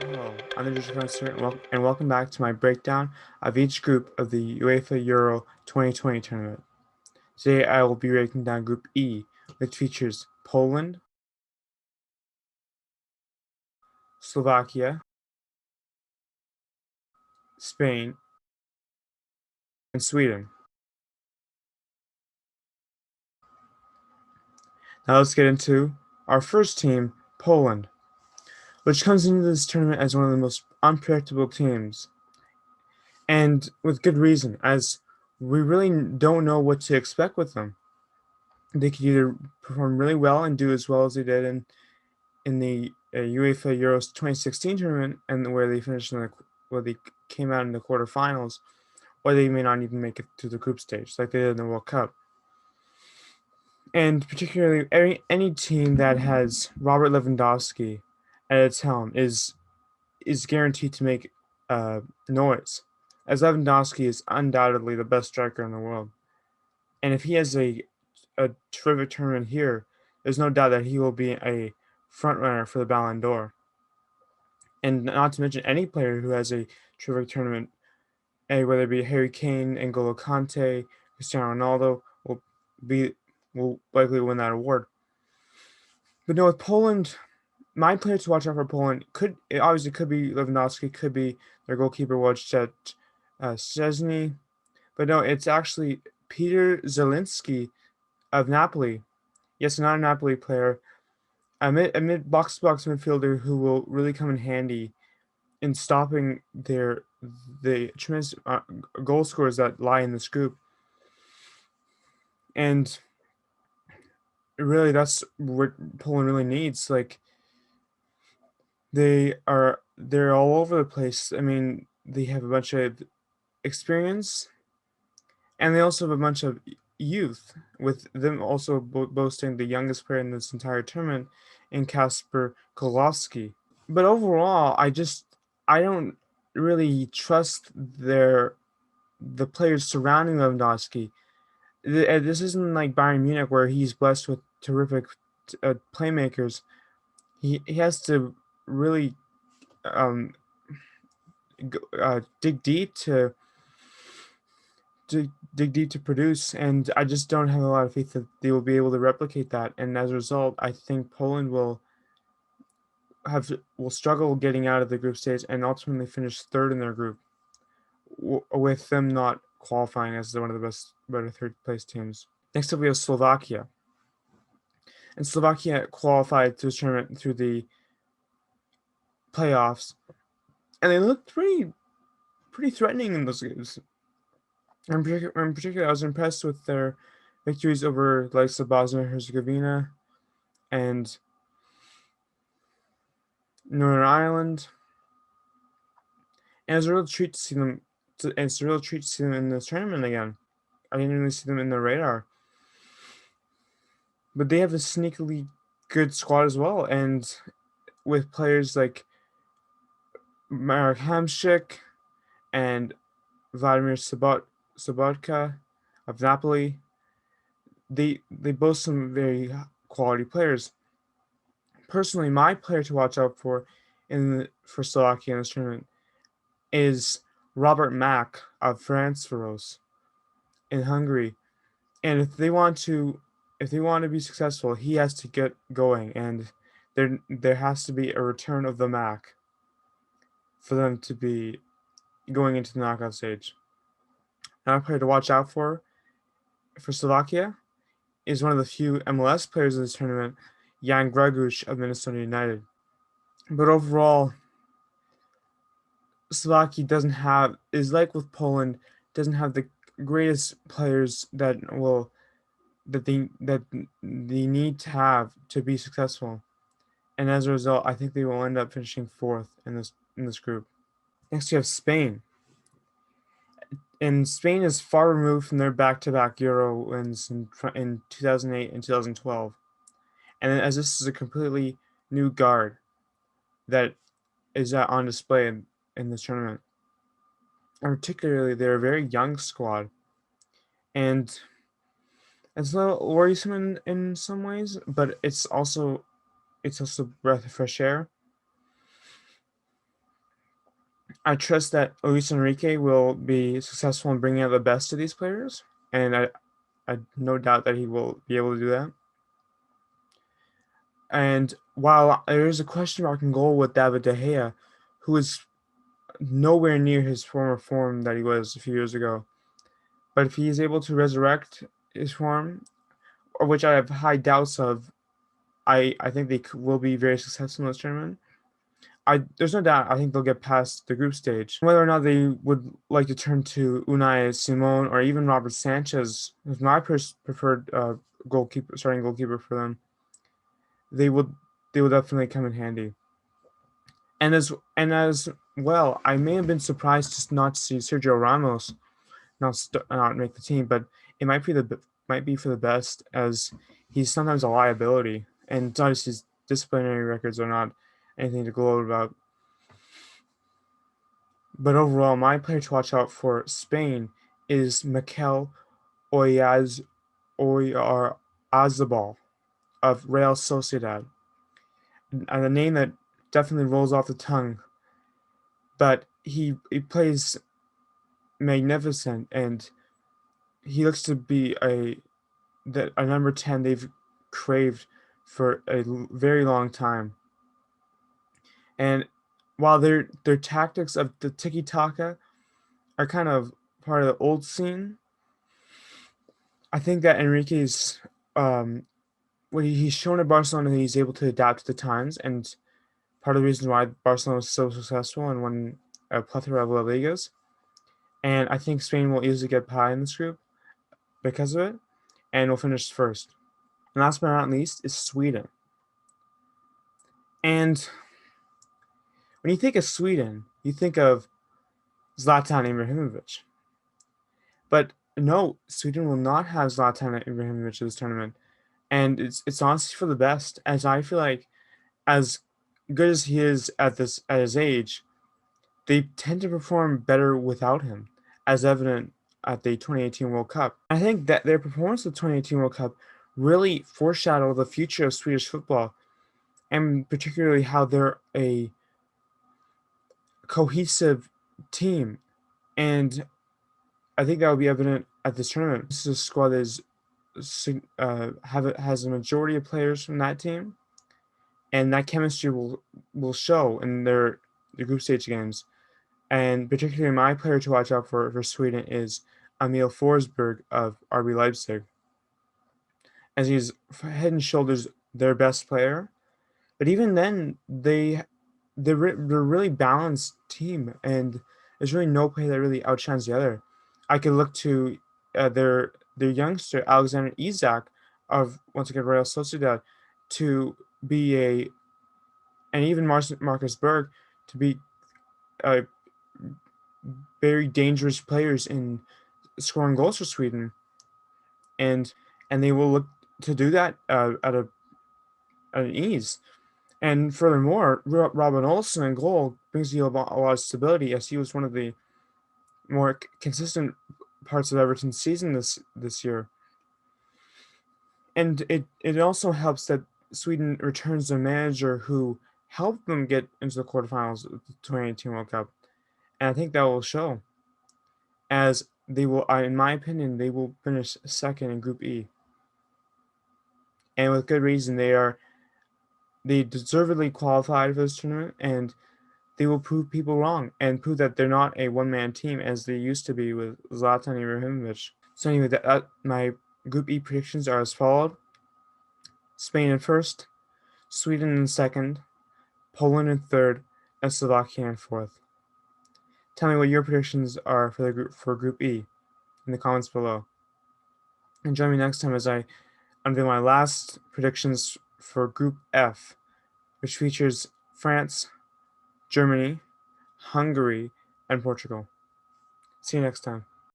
Hello, I'm the Digital Sir, and welcome back to my breakdown of each group of the UEFA Euro 2020 tournament. Today I will be breaking down Group E, which features Poland, Slovakia, Spain, and Sweden. Now let's get into our first team, Poland, which comes into this tournament as one of the most unpredictable teams, and with good reason, as we really don't know what to expect with them. They could either perform really well and do as well as they did in the UEFA Euros 2016 tournament, and where they finished where they came out in the quarterfinals, or they may not even make it to the group stage like they did in the World Cup. And particularly, any team that has Robert Lewandowski at its helm is guaranteed to make noise, as Lewandowski is undoubtedly the best striker in the world. And if he has a terrific tournament here, there's no doubt that he will be a front runner for the Ballon d'Or. And not to mention any player who has a terrific tournament, whether it be Harry Kane, N'Golo Kante, Cristiano Ronaldo, be will likely win that award. But no, with Poland, my player to watch out for Poland could be Lewandowski, could be their goalkeeper Wojciech Szczesny, but no, it's actually Peter Zielinski of Napoli. Yes, not a Napoli player, a mid box to box midfielder who will really come in handy in stopping the tremendous goal scorers that lie in this group. And really, that's what Poland really needs. Like they're all over the place. I mean, they have a bunch of experience, and they also have a bunch of youth. With them also boasting the youngest player in this entire tournament, in Kasper Kolowski. But overall, I don't really trust the players surrounding Lewandowski. This isn't like Bayern Munich where he's blessed with terrific playmakers. He has to really um, dig deep to dig deep to produce, and I just don't have a lot of faith that they will be able to replicate that. And as a result, I think Poland will struggle getting out of the group stage and ultimately finish third in their group, with them not qualifying as one of the better third place teams. Next up, we have Slovakia. And Slovakia qualified to the tournament through the playoffs, and they looked pretty threatening in those games. In particular, I was impressed with their victories over the likes of Bosnia and Herzegovina and Northern Ireland. And it's a real treat to see them. It's a real treat to see them in this tournament again. I didn't really see them in the radar, but they have a sneakily good squad as well, and with players like Marek Hamšík and Vladimir Sobotka of Napoli, they boast some very quality players. Personally, my player to watch out for for Slovakia in this tournament is Robert Mack of Ferencváros in Hungary. And if they want to be successful, he has to get going, and there has to be a return of the Mac for them to be going into the knockout stage. Another player to watch out for Slovakia is one of the few MLS players in this tournament, Jan Greguš of Minnesota United. But overall, Slovakia is like with Poland, doesn't have the greatest players that they need to have to be successful. And as a result, I think they will end up finishing fourth in this group. Next, you have Spain, and Spain is far removed from their back-to-back Euro wins in 2008 and 2012. And as this is a completely new guard that is on display in this tournament, and particularly they're a very young squad, and it's a little worrisome in some ways, but it's also a breath of fresh air. I trust that Luis Enrique will be successful in bringing out the best of these players, and I no doubt that he will be able to do that. And while there is a question mark in goal with David De Gea, who is nowhere near his former form that he was a few years ago, but if he is able to resurrect his form, or which I have high doubts of, I think they will be very successful in this tournament. There's no doubt I think they'll get past the group stage. Whether or not they would like to turn to Unai Simon or even Robert Sanchez, who's my preferred starting goalkeeper for them, they would they would definitely come in handy. And as well, I may have been surprised just not to see Sergio Ramos not make the team, but it might be for the best as he's sometimes a liability, and obviously his disciplinary records are not anything to gloat about. But overall, my player to watch out for Spain is Mikel Oyarzabal of Real Sociedad, and a name that definitely rolls off the tongue, but he plays magnificent, and he looks to be a number 10 they've craved for a very long time. And while their tactics of the tiki taka are kind of part of the old scene, I think that Enrique's what he's shown at Barcelona that he's able to adapt to the times, and part of the reason why Barcelona was so successful and won a plethora of La Ligas. And I think Spain will easily get pie in this group because of it, and will finish first. And last but not least is Sweden. And when you think of Sweden, you think of Zlatan Ibrahimovic. But no, Sweden will not have Zlatan Ibrahimovic in this tournament. And it's honestly for the best, as I feel like as good as he is at his age, they tend to perform better without him, as evident at the 2018 World Cup. I think that their performance at the 2018 World Cup really foreshadowed the future of Swedish football, and particularly how they're a cohesive team. And I think that will be evident at this tournament. This is a squad that is has a majority of players from that team, and that chemistry will show in the group stage games. And particularly, my player to watch out for Sweden is Emil Forsberg of RB Leipzig, as he's head and shoulders their best player. But even then, they're a really balanced team, and there's really no player that really outshines the other. I could look to their youngster Alexander Isak of once again Real Sociedad to be and even Marcus Berg to be uh, very dangerous players in scoring goals for Sweden, and they will look to do that at an ease. And furthermore, Robin Olsen in goal brings you a lot of stability, as he was one of the more consistent parts of Everton's season this year. And it also helps that Sweden returns a manager who helped them get into the quarterfinals of the 2018 World Cup. And I think that will show, as they will, in my opinion, they will finish second in Group E. And with good reason, they deservedly qualified for this tournament, and they will prove people wrong and prove that they're not a one-man team as they used to be with Zlatan Ibrahimovic. So anyway, my Group E predictions are as followed: Spain in first, Sweden in second, Poland in third, and Slovakia in fourth. Tell me what your predictions are for Group E in the comments below. And join me next time as I unveil my last predictions for Group F, which features France, Germany, Hungary, and Portugal. See you next time.